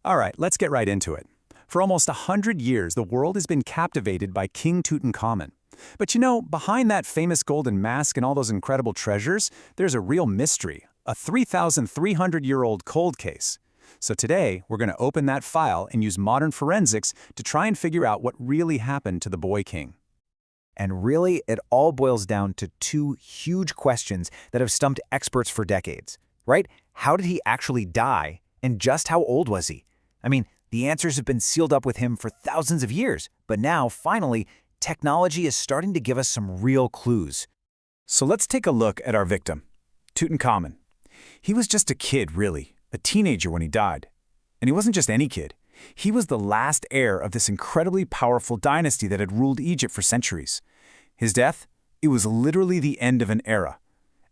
All right, let's get right into it. For almost 100 years, the world has been captivated by King Tutankhamun. But you know, behind that famous golden mask and all those incredible treasures, there's a real mystery, a 3,300-year-old cold case. So today, we're going to open that file and use modern forensics to try and figure out what really happened to the boy king. And really, it all boils down to two huge questions that have stumped experts for decades, right? How did he actually die, and just how old was he? I mean, the answers have been sealed up with him for thousands of years, but now, finally, technology is starting to give us some real clues. So let's take a look at our victim, Tutankhamun. He was just a kid, really, a teenager when he died. And he wasn't just any kid. He was the last heir of this incredibly powerful dynasty that had ruled Egypt for centuries. His death? It was literally the end of an era.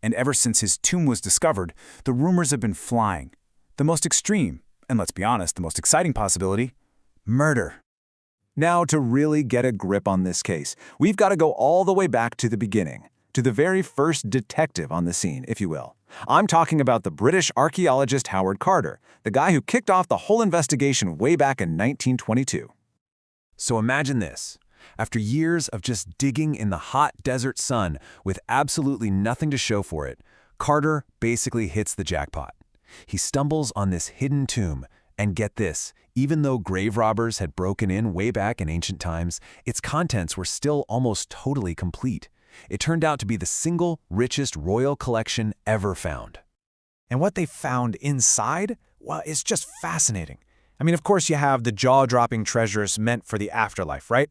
And ever since his tomb was discovered, the rumors have been flying. The most extreme, and let's be honest, the most exciting possibility, murder. Now, to really get a grip on this case, we've got to go all the way back to the beginning, to the very first detective on the scene, if you will. I'm talking about the British archaeologist Howard Carter, the guy who kicked off the whole investigation way back in 1922. So imagine this. After years of just digging in the hot desert sun with absolutely nothing to show for it, Carter basically hits the jackpot. He stumbles on this hidden tomb, and get this, even though grave robbers had broken in way back in ancient times, its contents were still almost totally complete. It turned out to be the single richest royal collection ever found. And what they found inside, well, it's just fascinating. I mean, of course, you have the jaw-dropping treasures meant for the afterlife, right?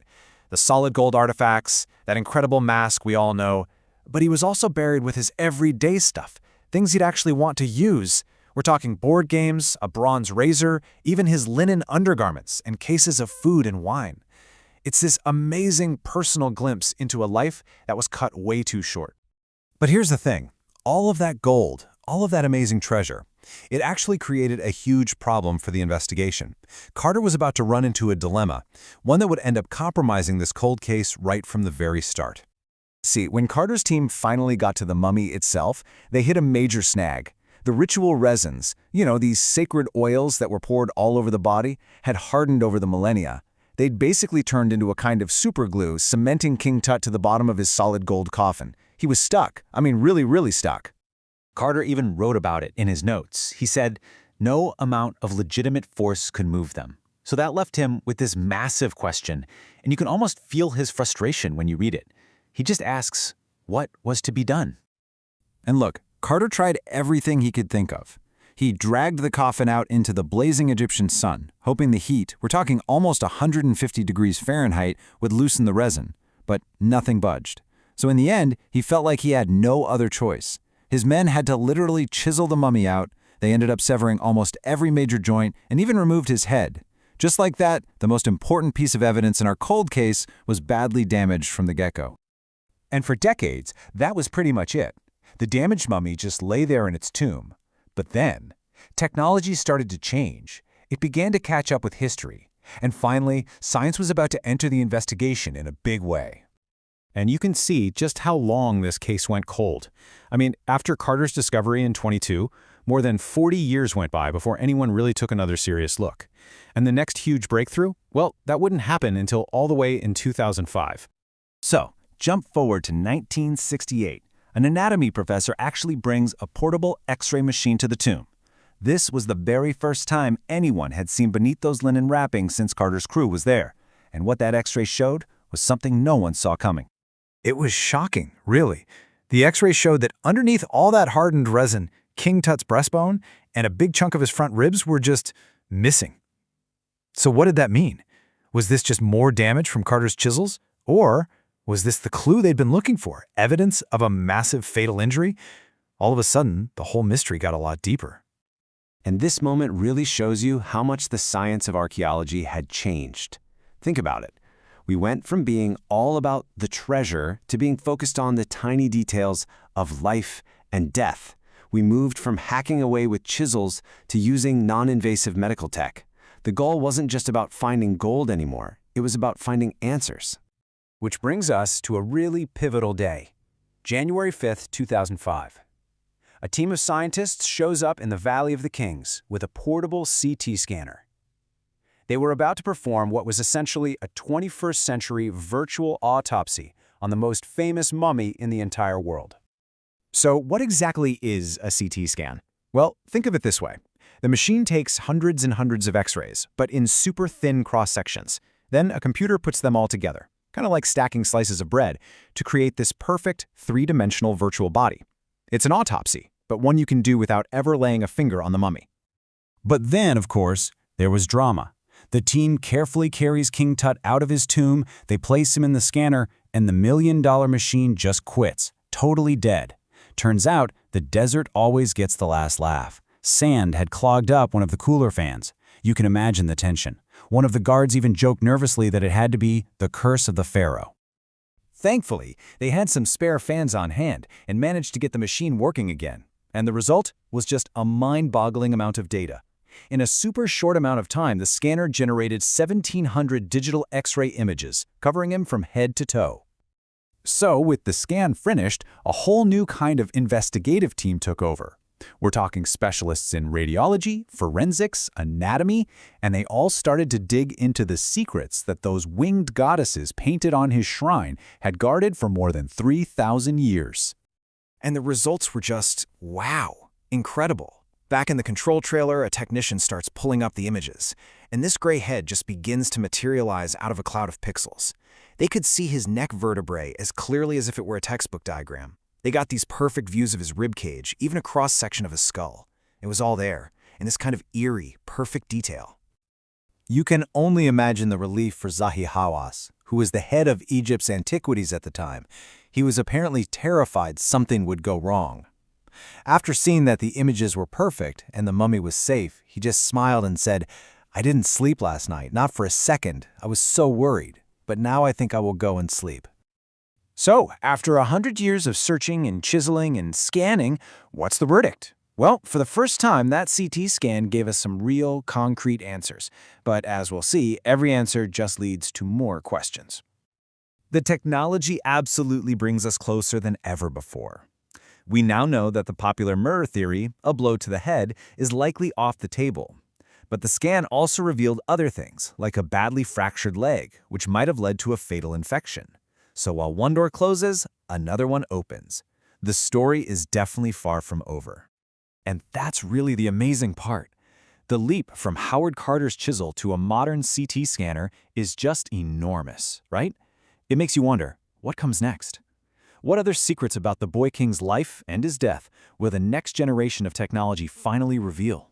The solid gold artifacts, that incredible mask we all know. But he was also buried with his everyday stuff, things he'd actually want to use. We're talking board games, a bronze razor, even his linen undergarments, and cases of food and wine. It's this amazing personal glimpse into a life that was cut way too short. But here's the thing. All of that gold, all of that amazing treasure, it actually created a huge problem for the investigation. Carter was about to run into a dilemma, one that would end up compromising this cold case right from the very start. See, when Carter's team finally got to the mummy itself, they hit a major snag. The ritual resins, these sacred oils that were poured all over the body, had hardened over the millennia. They'd basically turned into a kind of superglue, cementing King Tut to the bottom of his solid gold coffin. He was stuck. I mean, really, really stuck. Carter even wrote about it in his notes. He said, no amount of legitimate force could move them. So that left him with this massive question, and you can almost feel his frustration when you read it. He just asks, what was to be done? And look, Carter tried everything he could think of. He dragged the coffin out into the blazing Egyptian sun, hoping the heat, we're talking almost 150 degrees Fahrenheit, would loosen the resin. But nothing budged. So in the end, he felt like he had no other choice. His men had to literally chisel the mummy out. They ended up severing almost every major joint and even removed his head. Just like that, the most important piece of evidence in our cold case was badly damaged from the get-go. And for decades, that was pretty much it. The damaged mummy just lay there in its tomb. But then, technology started to change. It began to catch up with history. And finally, science was about to enter the investigation in a big way. And you can see just how long this case went cold. I mean, after Carter's discovery in 22, more than 40 years went by before anyone really took another serious look. And the next huge breakthrough? Well, that wouldn't happen until all the way in 2005. So, jump forward to 1968. An anatomy professor actually brings a portable X-ray machine to the tomb. This was the very first time anyone had seen beneath those linen wrappings since Carter's crew was there. And what that X-ray showed was something no one saw coming. It was shocking, really. The X-ray showed that underneath all that hardened resin, King Tut's breastbone and a big chunk of his front ribs were just missing. So what did that mean? Was this just more damage from Carter's chisels? Or was this the clue they'd been looking for, evidence of a massive fatal injury? All of a sudden, the whole mystery got a lot deeper. And this moment really shows you how much the science of archaeology had changed. Think about it. We went from being all about the treasure to being focused on the tiny details of life and death. We moved from hacking away with chisels to using non-invasive medical tech. The goal wasn't just about finding gold anymore. It was about finding answers. Which brings us to a really pivotal day, January 5th, 2005. A team of scientists shows up in the Valley of the Kings with a portable CT scanner. They were about to perform what was essentially a 21st century virtual autopsy on the most famous mummy in the entire world. So what exactly is a CT scan? Well, think of it this way. The machine takes hundreds and hundreds of X-rays, but in super thin cross-sections. Then a computer puts them all together, kind of like stacking slices of bread, to create this perfect three-dimensional virtual body. It's an autopsy, but one you can do without ever laying a finger on the mummy. But then, of course, there was drama. The team carefully carries King Tut out of his tomb, they place him in the scanner, and the million-dollar machine just quits, totally dead. Turns out, the desert always gets the last laugh. Sand had clogged up one of the cooler fans. You can imagine the tension. One of the guards even joked nervously that it had to be the curse of the pharaoh. Thankfully, they had some spare fans on hand and managed to get the machine working again. And the result was just a mind-boggling amount of data. In a super short amount of time, the scanner generated 1,700 digital X-ray images, covering him from head to toe. So, with the scan finished, a whole new kind of investigative team took over. We're talking specialists in radiology, forensics, anatomy, and they all started to dig into the secrets that those winged goddesses painted on his shrine had guarded for more than 3,000 years. And the results were just, wow, incredible. Back in the control trailer, a technician starts pulling up the images, and this gray head just begins to materialize out of a cloud of pixels. They could see his neck vertebrae as clearly as if it were a textbook diagram. They got these perfect views of his ribcage, even a cross-section of his skull. It was all there, in this kind of eerie, perfect detail. You can only imagine the relief for Zahi Hawass, who was the head of Egypt's antiquities at the time. He was apparently terrified something would go wrong. After seeing that the images were perfect and the mummy was safe, he just smiled and said, "I didn't sleep last night, not for a second. I was so worried. But now I think I will go and sleep." So, after 100 years of searching and chiseling and scanning, what's the verdict? Well, for the first time, that CT scan gave us some real, concrete answers. But as we'll see, every answer just leads to more questions. The technology absolutely brings us closer than ever before. We now know that the popular mirror theory, a blow to the head, is likely off the table. But the scan also revealed other things, like a badly fractured leg, which might have led to a fatal infection. So while one door closes, another one opens. The story is definitely far from over. And that's really the amazing part. The leap from Howard Carter's chisel to a modern CT scanner is just enormous, right? It makes you wonder, what comes next? What other secrets about the Boy King's life and his death will the next generation of technology finally reveal?